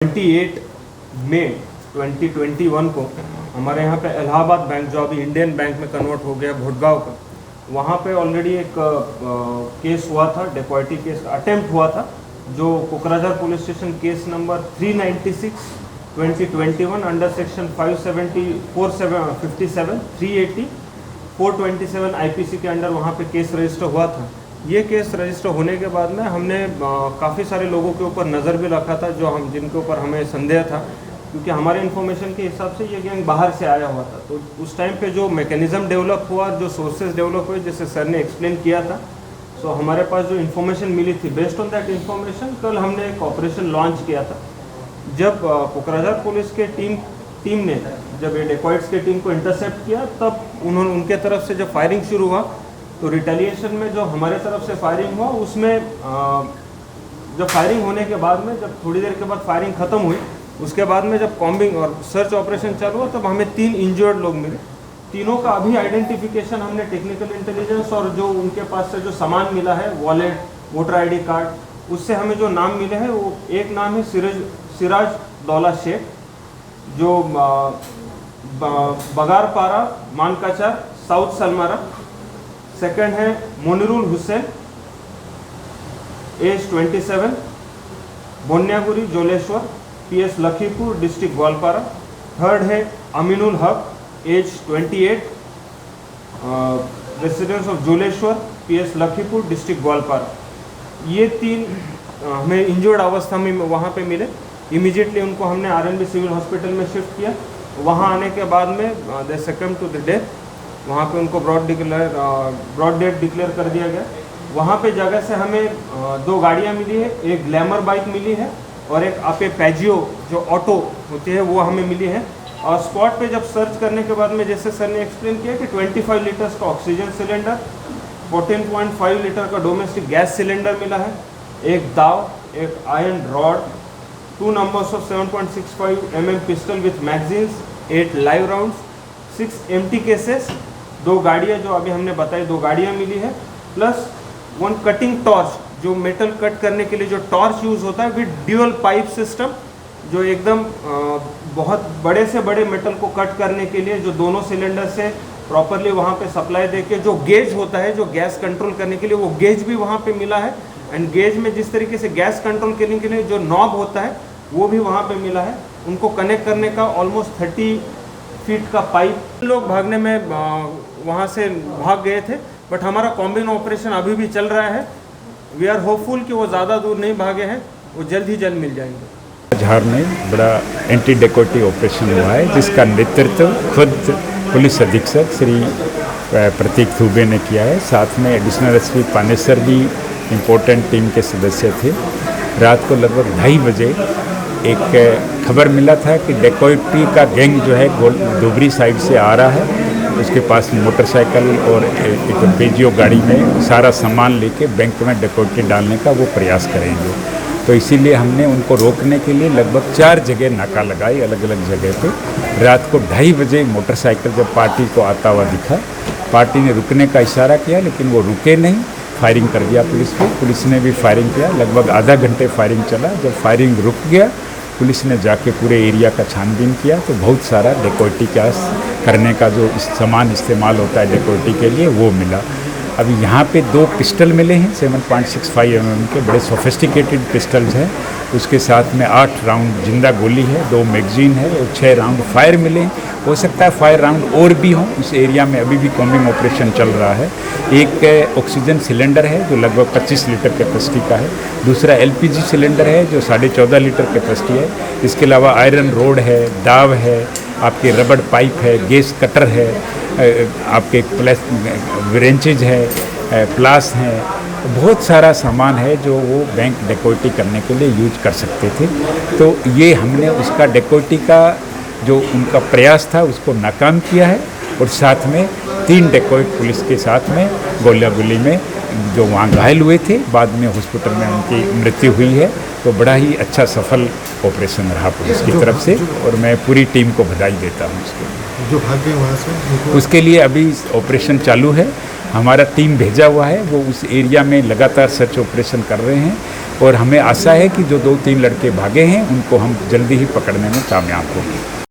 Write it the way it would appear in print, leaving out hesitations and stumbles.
28 मई 2021 को हमारे यहाँ पे इलाहाबाद बैंक, जो अभी इंडियन बैंक में कन्वर्ट हो गया भोटगांव का, वहाँ पे ऑलरेडी एक केस हुआ था, डेकॉइटी केस अटेम्प्ट हुआ था, जो Kokrajhar police station case number 396 2021 under section 570 457 380 427 IPC के अंडर वहाँ पे केस रजिस्टर हुआ था। ये केस रजिस्टर होने के बाद में हमने काफ़ी सारे लोगों के ऊपर नज़र भी रखा था, जो जिनके ऊपर हमें संदेह था, क्योंकि हमारे इन्फॉर्मेशन के हिसाब से ये गैंग बाहर से आया हुआ था। तो उस टाइम पे जो मैकेनिज़्म डेवलप हुआ, जो सोर्सेज डेवलप हुए, जैसे सर ने एक्सप्लेन किया था, सो हमारे पास जो इन्फॉर्मेशन मिली थी, बेस्ड ऑन दैट इन्फॉर्मेशन कल हमने एक ऑपरेशन लॉन्च किया था। जब कोकराझार पुलिस के टीम ने जब ये डेकॉइट्स के टीम को इंटरसेप्ट किया, तब उनके तरफ से जब फायरिंग शुरू हुआ, तो रिटेलिएशन में जो हमारे तरफ से फायरिंग हुआ, उसमें जब फायरिंग होने के बाद में, जब थोड़ी देर के बाद फायरिंग ख़त्म हुई, उसके बाद में जब कॉम्बिंग और सर्च ऑपरेशन चालू हुआ, तब हमें 3 इंजर्ड लोग मिले। तीनों का अभी आइडेंटिफिकेशन हमने टेक्निकल इंटेलिजेंस और जो उनके पास से जो सामान मिला है, वॉलेट, वोटर आईडी कार्ड, उससे हमें जो नाम मिले हैं, वो एक नाम है सिराज दौला शेख, जो बगारपारा मानकाचार साउथ सलमारा। सेकंड है Monirul Hussain, age 27, Bonyaguri Jaleswar, PS Lakhipur, district Goalpara. Third है Aminul Haq, age 28, residence of Jaleswar, PS Lakhipur, district Goalpara. ये 3 हमें इंजर्ड अवस्था में वहाँ पे मिले। इमीडिएटली उनको हमने आरएनबी सिविल हॉस्पिटल में शिफ्ट किया। वहाँ आने के बाद में दे सकम टू द डेथ, वहाँ पे उनको ब्रॉड डेथ डिक्लेयर कर दिया गया। वहाँ पे जगह से हमें 2 गाड़ियाँ मिली है, एक ग्लैमर बाइक मिली है और एक आपे पैजियो जो ऑटो होती है वो हमें मिली है। और स्पॉट पे जब सर्च करने के बाद में, जैसे सर ने एक्सप्लेन किया कि 25 लीटर्स का ऑक्सीजन सिलेंडर, 14.5 लीटर का डोमेस्टिक गैस सिलेंडर मिला है, एक दाव, एक iron rod, 2 numbers of 7.65 mm pistol with magazines, 8 live rounds, 6 empty cases, 2 गाड़ियाँ जो अभी हमने बताई, 2 गाड़ियाँ मिली है, प्लस 1 कटिंग टॉर्च, जो मेटल कट करने के लिए जो टॉर्च यूज़ होता है विद ड्यूअल पाइप सिस्टम, जो एकदम बहुत बड़े से बड़े मेटल को कट करने के लिए, जो दोनों सिलेंडर से प्रॉपरली वहाँ पे सप्लाई देके, जो गेज होता है जो गैस कंट्रोल करने के लिए, वो गेज भी वहाँ पे मिला है। एंड गेज में जिस तरीके से गैस कंट्रोल करने के लिए जो नॉब होता है, वो भी वहाँ पे मिला है। उनको कनेक्ट करने का ऑलमोस्ट 30 फीट का पाइप। लोग भागने में वहाँ से भाग गए थे, बट हमारा कॉम्बिंग ऑपरेशन अभी भी चल रहा है। वी आर होपफुल कि वो ज़्यादा दूर नहीं भागे हैं, वो जल्द ही जल्द मिल जाएंगे। झार में बड़ा एंटी डेकोइटी ऑपरेशन हुआ है, जिसका नेतृत्व खुद पुलिस अधीक्षक श्री प्रतीक थुबे ने किया है। साथ में एडिशनल एसपी पानेसर भी इम्पोर्टेंट टीम के सदस्य थे। रात को लगभग 2:30 बजे एक खबर मिला था कि डेकोइटी का गैंग जो है धुबरी साइड से आ रहा है। उसके पास मोटरसाइकिल और एक पेजियो गाड़ी में सारा सामान लेके बैंक में डेकोइटी डालने का वो प्रयास करेंगे। तो इसीलिए हमने उनको रोकने के लिए लगभग 4 जगह नाका लगाई, अलग अलग जगह पे। रात को 2:30 बजे मोटरसाइकिल जब पार्टी को आता हुआ दिखा, पार्टी ने रुकने का इशारा किया, लेकिन वो रुके नहीं, फायरिंग कर दिया पुलिस को। पुलिस ने भी फायरिंग किया, लगभग आधा घंटे फायरिंग चला। जब फायरिंग रुक गया, पुलिस ने जाके पूरे एरिया का छानबीन किया, तो बहुत सारा डेकोइटी का करने का जो सामान इस्तेमाल होता है डेकोइटी के लिए, वो मिला। अभी यहाँ पे 2 पिस्टल मिले हैं 7.65 mm के, बड़े सोफिस्टिकेटेड पिस्टल्स हैं। उसके साथ में 8 राउंड जिंदा गोली है, 2 मैगजीन है और 6 राउंड फायर मिले हैं। हो सकता है फायर राउंड और भी हों। इस एरिया में अभी भी कॉम्बिंग ऑपरेशन चल रहा है। एक ऑक्सीजन सिलेंडर है जो लगभग 25 लीटर कैपेसिटी का है। दूसरा LPG सिलेंडर है जो 14.5 लीटर कैपेसिटी है। इसके अलावा आयरन रोड है, दाव है, आपके रबड़ पाइप है, गैस कटर है, आपके रेंचेज है, प्लास हैं, बहुत सारा सामान है जो वो बैंक डेकोइटी करने के लिए यूज कर सकते थे। तो ये हमने उसका डेकोइटी का जो उनका प्रयास था उसको नाकाम किया है। और साथ में 3 डेकोइट पुलिस के साथ में गोलियां गोली में जो वहाँ घायल हुए थे, बाद में हॉस्पिटल में उनकी मृत्यु हुई है। तो बड़ा ही अच्छा सफल ऑपरेशन रहा पुलिस की तरफ से, और मैं पूरी टीम को बधाई देता हूँ उसके लिए। जो भाग गए वहाँ से, उसके लिए अभी ऑपरेशन चालू है। हमारा टीम भेजा हुआ है, वो उस एरिया में लगातार सर्च ऑपरेशन कर रहे हैं। और हमें आशा है कि जो 2-3 लड़के भागे हैं उनको हम जल्दी ही पकड़ने में कामयाब होंगे।